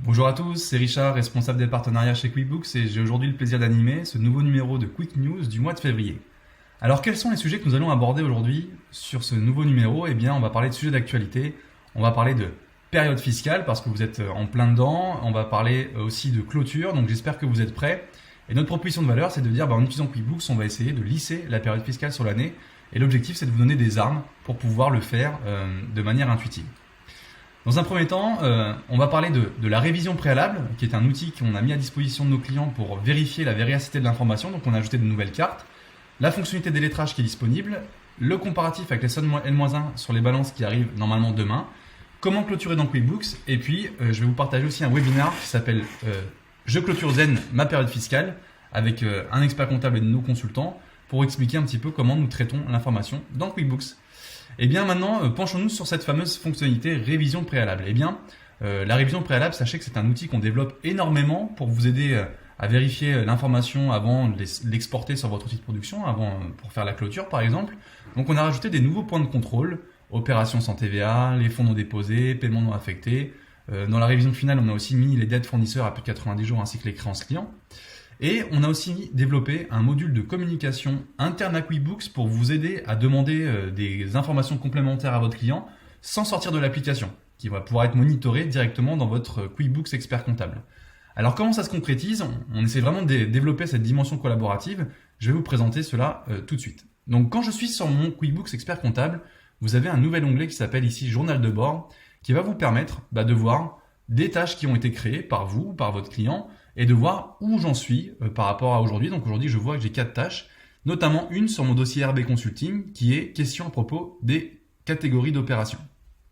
Bonjour à tous, c'est Richard, responsable des partenariats chez QuickBooks et j'ai aujourd'hui le plaisir d'animer ce nouveau numéro de Quick News du mois de février. Alors quels sont les sujets que nous allons aborder aujourd'hui sur ce nouveau numéro? Eh bien on va parler de sujets d'actualité, on va parler de période fiscale parce que vous êtes en plein dedans, on va parler aussi de clôture, donc j'espère que vous êtes prêts. Et notre proposition de valeur c'est de dire en utilisant QuickBooks on va essayer de lisser la période fiscale sur l'année et l'objectif c'est de vous donner des armes pour pouvoir le faire de manière intuitive. Dans un premier temps, on va parler de la révision préalable, qui est un outil qu'on a mis à disposition de nos clients pour vérifier la véracité de l'information. Donc on a ajouté de nouvelles cartes, la fonctionnalité des lettrages qui est disponible, le comparatif avec les soldes N-1 sur les balances qui arrivent normalement demain, comment clôturer dans QuickBooks, et puis je vais vous partager aussi un webinaire qui s'appelle Je clôture zen ma période fiscale, avec un expert comptable et de nos consultants, pour expliquer un petit peu comment nous traitons l'information dans QuickBooks. Et bien maintenant, penchons-nous sur cette fameuse fonctionnalité révision préalable. Et bien, la révision préalable, sachez que c'est un outil qu'on développe énormément pour vous aider à vérifier l'information avant de l'exporter sur votre outil de production, pour faire la clôture par exemple. Donc on a rajouté des nouveaux points de contrôle, opérations sans TVA, les fonds non déposés, paiements non affectés. Dans la révision finale, on a aussi mis les dettes fournisseurs à plus de 90 jours ainsi que les créances clients. Et on a aussi développé un module de communication interne à QuickBooks pour vous aider à demander des informations complémentaires à votre client sans sortir de l'application, qui va pouvoir être monitoré directement dans votre QuickBooks Expert Comptable. Alors comment ça se concrétise? On essaie vraiment de développer cette dimension collaborative. Je vais vous présenter cela tout de suite. Donc quand je suis sur mon QuickBooks Expert Comptable, vous avez un nouvel onglet qui s'appelle ici Journal de bord, qui va vous permettre de voir des tâches qui ont été créées par vous, par votre client, et de voir où j'en suis par rapport à aujourd'hui. Donc aujourd'hui, je vois que j'ai 4 tâches, notamment une sur mon dossier RB Consulting qui est question à propos des catégories d'opérations.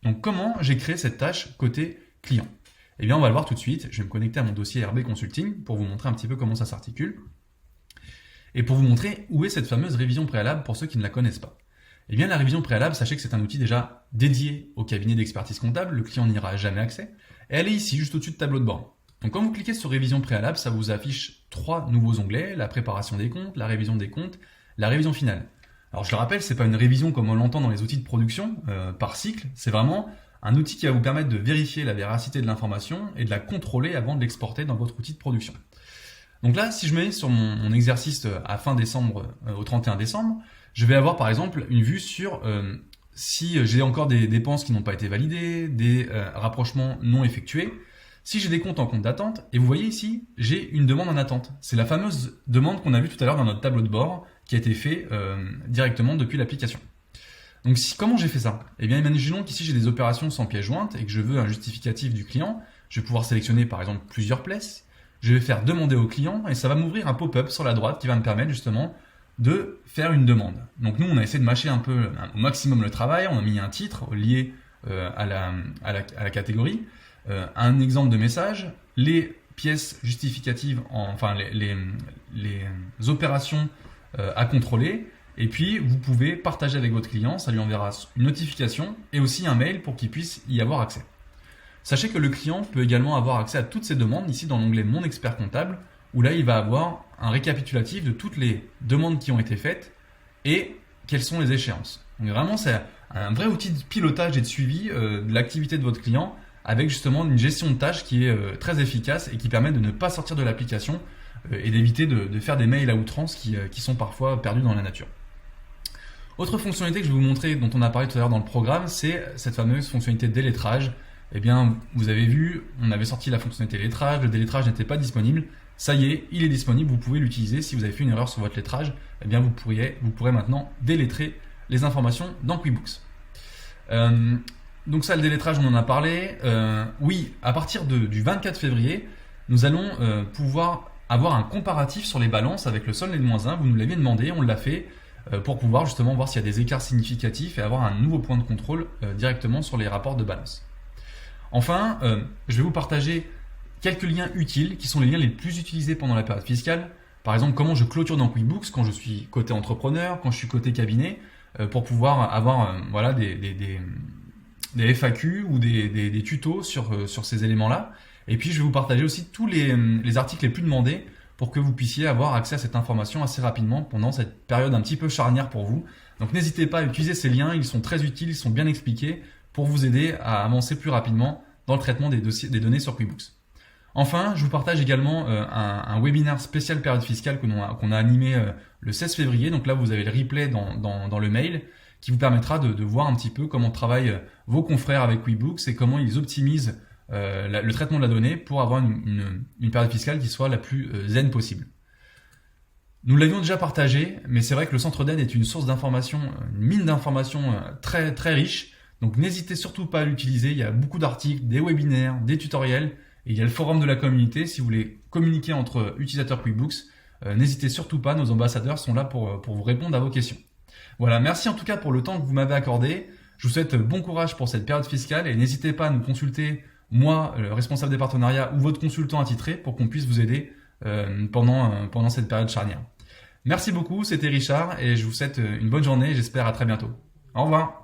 Donc comment j'ai créé cette tâche côté client? Eh bien, on va le voir tout de suite. Je vais me connecter à mon dossier RB Consulting pour vous montrer un petit peu comment ça s'articule et pour vous montrer où est cette fameuse révision préalable pour ceux qui ne la connaissent pas. Eh bien, la révision préalable, sachez que c'est un outil déjà dédié au cabinet d'expertise comptable. Le client n'y aura jamais accès. Et elle est ici, juste au-dessus de tableau de bord. Donc quand vous cliquez sur révision préalable, ça vous affiche 3 nouveaux onglets, la préparation des comptes, la révision des comptes, la révision finale. Alors je le rappelle, c'est pas une révision comme on l'entend dans les outils de production par cycle, c'est vraiment un outil qui va vous permettre de vérifier la véracité de l'information et de la contrôler avant de l'exporter dans votre outil de production. Donc là, si je mets sur mon exercice à fin décembre, au 31 décembre, je vais avoir par exemple une vue sur si j'ai encore des dépenses qui n'ont pas été validées, des rapprochements non effectués. Si j'ai des comptes en compte d'attente, et vous voyez ici, j'ai une demande en attente. C'est la fameuse demande qu'on a vue tout à l'heure dans notre tableau de bord qui a été fait directement depuis l'application. Donc comment j'ai fait ça? Eh bien imaginons qu'ici j'ai des opérations sans pièce jointe et que je veux un justificatif du client. Je vais pouvoir sélectionner par exemple plusieurs places. Je vais faire demander au client et ça va m'ouvrir un pop-up sur la droite qui va me permettre justement de faire une demande. Donc nous on a essayé de mâcher un peu au maximum le travail. On a mis un titre lié à la catégorie. Un exemple de message, les pièces justificatives, les opérations à contrôler, et puis vous pouvez partager avec votre client, ça lui enverra une notification et aussi un mail pour qu'il puisse y avoir accès. Sachez que le client peut également avoir accès à toutes ces demandes ici dans l'onglet Mon expert comptable, où là il va avoir un récapitulatif de toutes les demandes qui ont été faites et quelles sont les échéances. Donc vraiment c'est un vrai outil de pilotage et de suivi de l'activité de votre client, avec justement une gestion de tâches qui est très efficace et qui permet de ne pas sortir de l'application et d'éviter de faire des mails à outrance qui sont parfois perdus dans la nature. Autre fonctionnalité que je vais vous montrer, dont on a parlé tout à l'heure dans le programme, c'est cette fameuse fonctionnalité délettrage. Eh bien, vous avez vu, on avait sorti la fonctionnalité lettrage, le délettrage n'était pas disponible. Ça y est, il est disponible, vous pouvez l'utiliser. Si vous avez fait une erreur sur votre lettrage, eh bien vous pourrez maintenant délettrer les informations dans QuickBooks. Donc ça, le délettrage, on en a parlé. Oui, à partir du 24 février, nous allons pouvoir avoir un comparatif sur les balances avec le solde N-1. Vous nous l'aviez demandé, on l'a fait pour pouvoir justement voir s'il y a des écarts significatifs et avoir un nouveau point de contrôle directement sur les rapports de balance. Enfin, je vais vous partager quelques liens utiles qui sont les liens les plus utilisés pendant la période fiscale. Par exemple, comment je clôture dans QuickBooks quand je suis côté entrepreneur, quand je suis côté cabinet, pour pouvoir avoir des FAQ ou des tutos sur ces éléments-là. Et puis, je vais vous partager aussi tous les articles les plus demandés pour que vous puissiez avoir accès à cette information assez rapidement pendant cette période un petit peu charnière pour vous. Donc, n'hésitez pas à utiliser ces liens, ils sont très utiles, ils sont bien expliqués pour vous aider à avancer plus rapidement dans le traitement des données sur QuickBooks. Enfin, je vous partage également un webinaire spécial période fiscale qu'on a animé le 16 février. Donc là, vous avez le replay dans le mail qui vous permettra de voir un petit peu comment travaillent vos confrères avec QuickBooks et comment ils optimisent le traitement de la donnée pour avoir une période fiscale qui soit la plus zen possible. Nous l'avions déjà partagé, mais c'est vrai que le centre d'aide est une source d'information, une mine d'informations très, très riche. Donc n'hésitez surtout pas à l'utiliser. Il y a beaucoup d'articles, des webinaires, des tutoriels. Et il y a le forum de la communauté. Si vous voulez communiquer entre utilisateurs QuickBooks, n'hésitez surtout pas. Nos ambassadeurs sont là pour vous répondre à vos questions. Voilà, merci en tout cas pour le temps que vous m'avez accordé. Je vous souhaite bon courage pour cette période fiscale et n'hésitez pas à nous consulter, moi, le responsable des partenariats ou votre consultant attitré pour qu'on puisse vous aider pendant cette période charnière. Merci beaucoup, c'était Richard et je vous souhaite une bonne journée et j'espère à très bientôt. Au revoir.